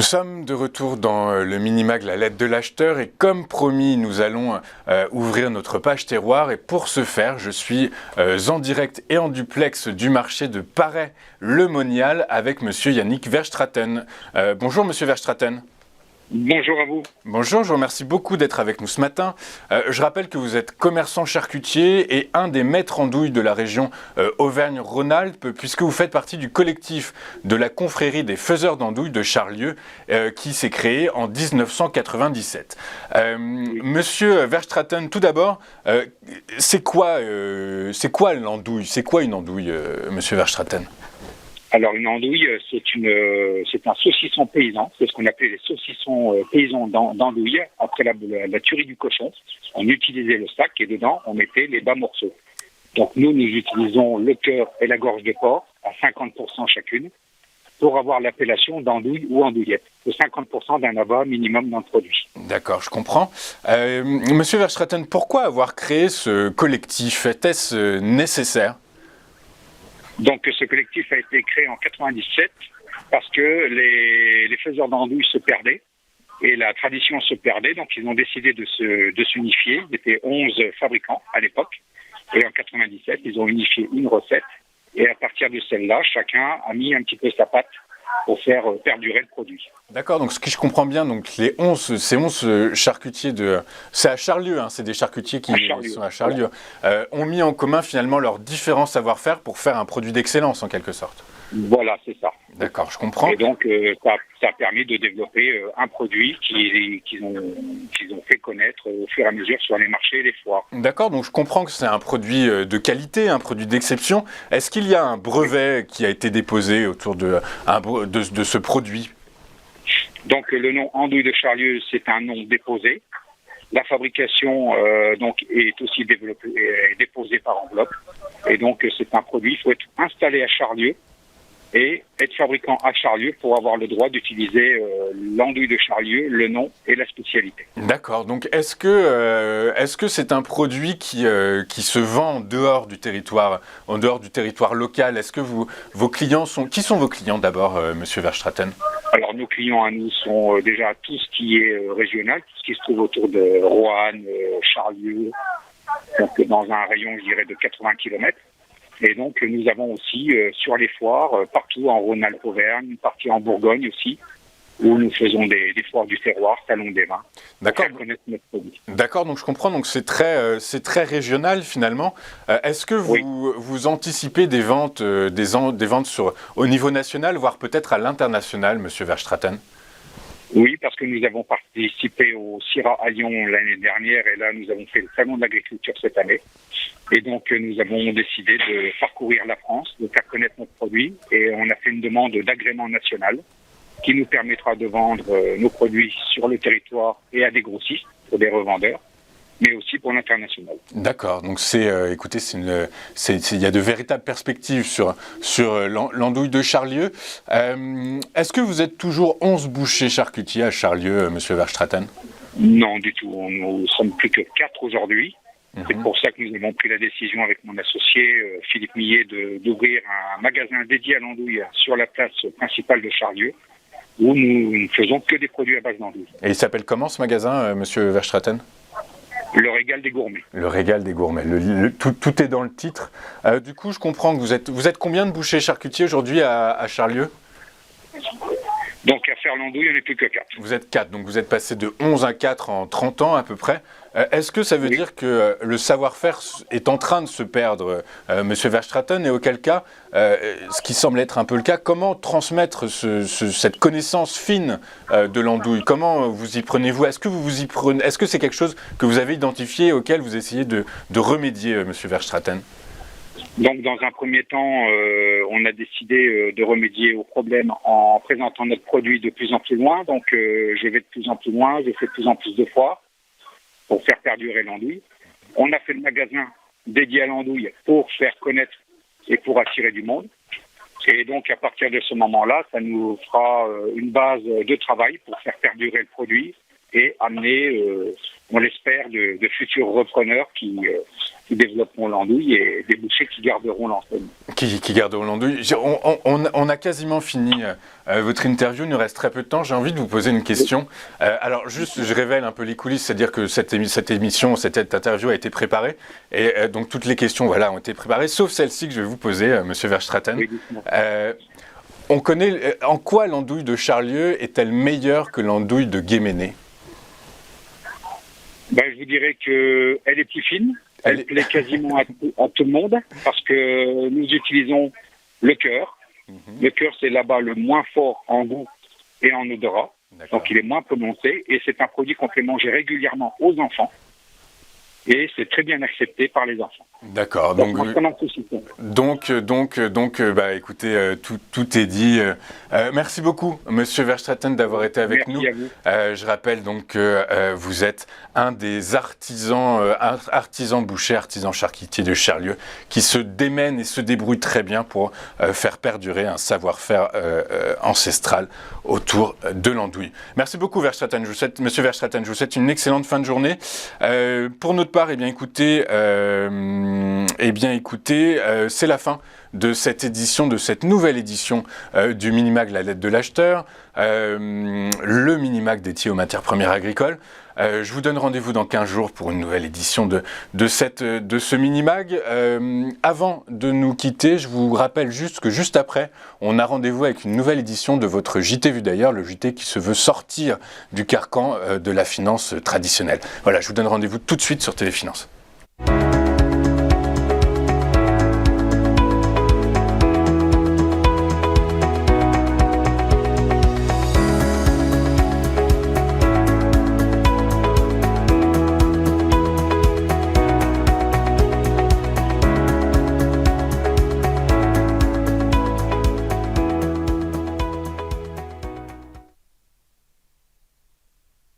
Nous sommes de retour dans le Minimag, la lettre de l'acheteur, et comme promis, nous allons ouvrir notre page terroir. Et pour ce faire, je suis en direct et en duplex du marché de Paray-le-Monial avec Monsieur Yannick Verstraeten. Bonjour Monsieur Verstraeten. Bonjour à vous. Bonjour, je vous remercie beaucoup d'être avec nous ce matin. Je rappelle que vous êtes commerçant charcutier et un des maîtres andouilles de la région Auvergne-Rhône-Alpes, puisque vous faites partie du collectif de la confrérie des faiseurs d'andouilles de Charlieu, qui s'est créé en 1997. Monsieur Verstraeten, tout d'abord, c'est quoi l'andouille? C'est quoi une andouille, Monsieur Verstraeten? Alors une andouille, c'est un saucisson paysan, c'est ce qu'on appelait les saucissons paysans d'andouille. Après la tuerie du cochon, on utilisait le sac et dedans on mettait les bas morceaux. Donc nous utilisons le cœur et la gorge de porc à 50% chacune pour avoir l'appellation d'andouille ou andouillette. C'est 50% d'un abat minimum dans le produit. D'accord, je comprends. Monsieur Verstraeten, pourquoi avoir créé ce collectif? Était-ce nécessaire? Donc ce collectif a été créé en 97 parce que les faiseurs d'andouilles se perdaient et la tradition se perdait. Donc ils ont décidé de s'unifier. Il y était 11 fabricants à l'époque. Et en 97, ils ont unifié une recette. Et à partir de celle-là, chacun a mis un petit peu sa patte pour faire perdurer le produit. D'accord, donc ce que je comprends bien, donc ces 11 charcutiers c'est à Charlieu, hein, c'est des charcutiers qui sont à Charlieu, ont mis en commun finalement leurs différents savoir-faire pour faire un produit d'excellence en quelque sorte. Voilà, c'est ça. D'accord, je comprends. Et donc ça a permis de développer un produit qu'ils ont fait connaître au fur et à mesure sur les marchés et les foires. D'accord, donc je comprends que c'est un produit de qualité, un produit d'exception. Est-ce qu'il y a un brevet qui a été déposé autour de ce produit? Donc le nom andouille de Charlieu, c'est un nom déposé. La fabrication donc est aussi déposée par enveloppe. Et donc c'est un produit, il faut être installé à Charlieu et être fabricant à Charlieu pour avoir le droit d'utiliser l'andouille de Charlieu, le nom et la spécialité. D'accord, donc est-ce que c'est un produit qui se vend en dehors du territoire local? Est-ce que vos clients qui sont vos clients d'abord, Monsieur Verstraeten? Alors nos clients à nous sont déjà tout ce qui est régional, tout ce qui se trouve autour de Roanne, Charlieu, donc dans un rayon, je dirais, de 80 km. Et donc nous avons aussi sur les foires, partout en Rhône-Alpes, Auvergne, une partie en Bourgogne aussi, où nous faisons des foires du terroir, salon des vins, pour faire connaître notre produit. D'accord, donc je comprends, donc c'est très régional finalement. Est-ce que vous anticipez des ventes, des ventes au niveau national, voire peut-être à l'international, Monsieur Verstraeten? Oui, parce que nous avons participé au CIRA à Lyon l'année dernière et là nous avons fait le salon de l'agriculture cette année. Et donc nous avons décidé de parcourir la France, de faire connaître notre produit et on a fait une demande d'agrément national qui nous permettra de vendre nos produits sur le territoire et à des grossistes, pour des revendeurs, mais aussi pour l'international. D'accord, donc écoutez, il y a de véritables perspectives sur l'andouille de Charlieu. Est-ce que vous êtes toujours 11 bouchers charcutiers à Charlieu, Monsieur Verstraeten? Non, du tout. Nous sommes plus que 4 aujourd'hui. C'est pour ça que nous avons pris la décision avec mon associé Philippe Millet d'ouvrir un magasin dédié à l'andouille sur la place principale de Charlieu, où nous ne faisons que des produits à base d'andouille. Et il s'appelle comment ce magasin, Monsieur Verstraeten? Le régal des gourmets. Le régal des gourmets. Tout est dans le titre. Du coup, je comprends que vous êtes combien de bouchers charcutiers aujourd'hui à Charlieu? Donc à faire l'andouille, on n'est plus que 4. Vous êtes 4, donc vous êtes passé de 11 à 4 en 30 ans à peu près. Est-ce que ça veut dire que le savoir-faire est en train de se perdre, Monsieur Verstraeten, et auquel cas, ce qui semble être un peu le cas, comment transmettre cette connaissance fine de l'andouille? Comment vous y prenez-vous? Est-ce que c'est quelque chose que vous avez identifié et auquel vous essayez de remédier, Monsieur Verstraeten? Donc, dans un premier temps, on a décidé de remédier au problème en présentant notre produit de plus en plus loin. Donc, je vais de plus en plus loin, je fais de plus en plus de foires pour faire perdurer l'andouille. On a fait le magasin dédié à l'andouille pour faire connaître et pour attirer du monde. Et donc, à partir de ce moment-là, ça nous fera une base de travail pour faire perdurer le produit et amener on l'espère, de futurs repreneurs qui développeront l'andouille et des bouchers qui garderont l'enseigne. Qui garderont l'andouille. On a quasiment fini votre interview, il nous reste très peu de temps. J'ai envie de vous poser une question. Alors juste, je révèle un peu les coulisses, c'est-à-dire que cette émission, cette interview a été préparée. Et donc toutes les questions ont été préparées, sauf celle-ci que je vais vous poser, Monsieur Verstraeten. Oui, on connaît, en quoi l'andouille de Charlieu est-elle meilleure que l'andouille de Guéméné? Je vous dirais qu'elle est plus fine. Elle plaît quasiment à tout le monde parce que nous utilisons le cœur. Le cœur, c'est là-bas le moins fort en goût et en odorat. Donc, il est moins prononcé et c'est un produit qu'on fait manger régulièrement aux enfants. Et c'est très bien accepté par les enfants. D'accord. Écoutez, tout est dit. Merci beaucoup, Monsieur Verstraeten, d'avoir été avec nous. Merci à vous. Je rappelle donc que vous êtes un des artisans bouchers, artisans charcutiers de Charlieu, qui se démène et se débrouille très bien pour faire perdurer un savoir-faire ancestral autour de l'andouille. Merci beaucoup, Verstraeten. Monsieur Verstraeten, je vous souhaite une excellente fin de journée. Pour notre part, c'est la fin de cette édition, de cette nouvelle édition du Minimag La Lettre de l'Acheteur, le Minimag dédié aux matières premières agricoles. Je vous donne rendez-vous dans 15 jours pour une nouvelle édition de ce Minimag. Avant de nous quitter, je vous rappelle juste que juste après, on a rendez-vous avec une nouvelle édition de votre JT Vu d'ailleurs, le JT qui se veut sortir du carcan de la finance traditionnelle. Voilà, je vous donne rendez-vous tout de suite sur Téléfinance.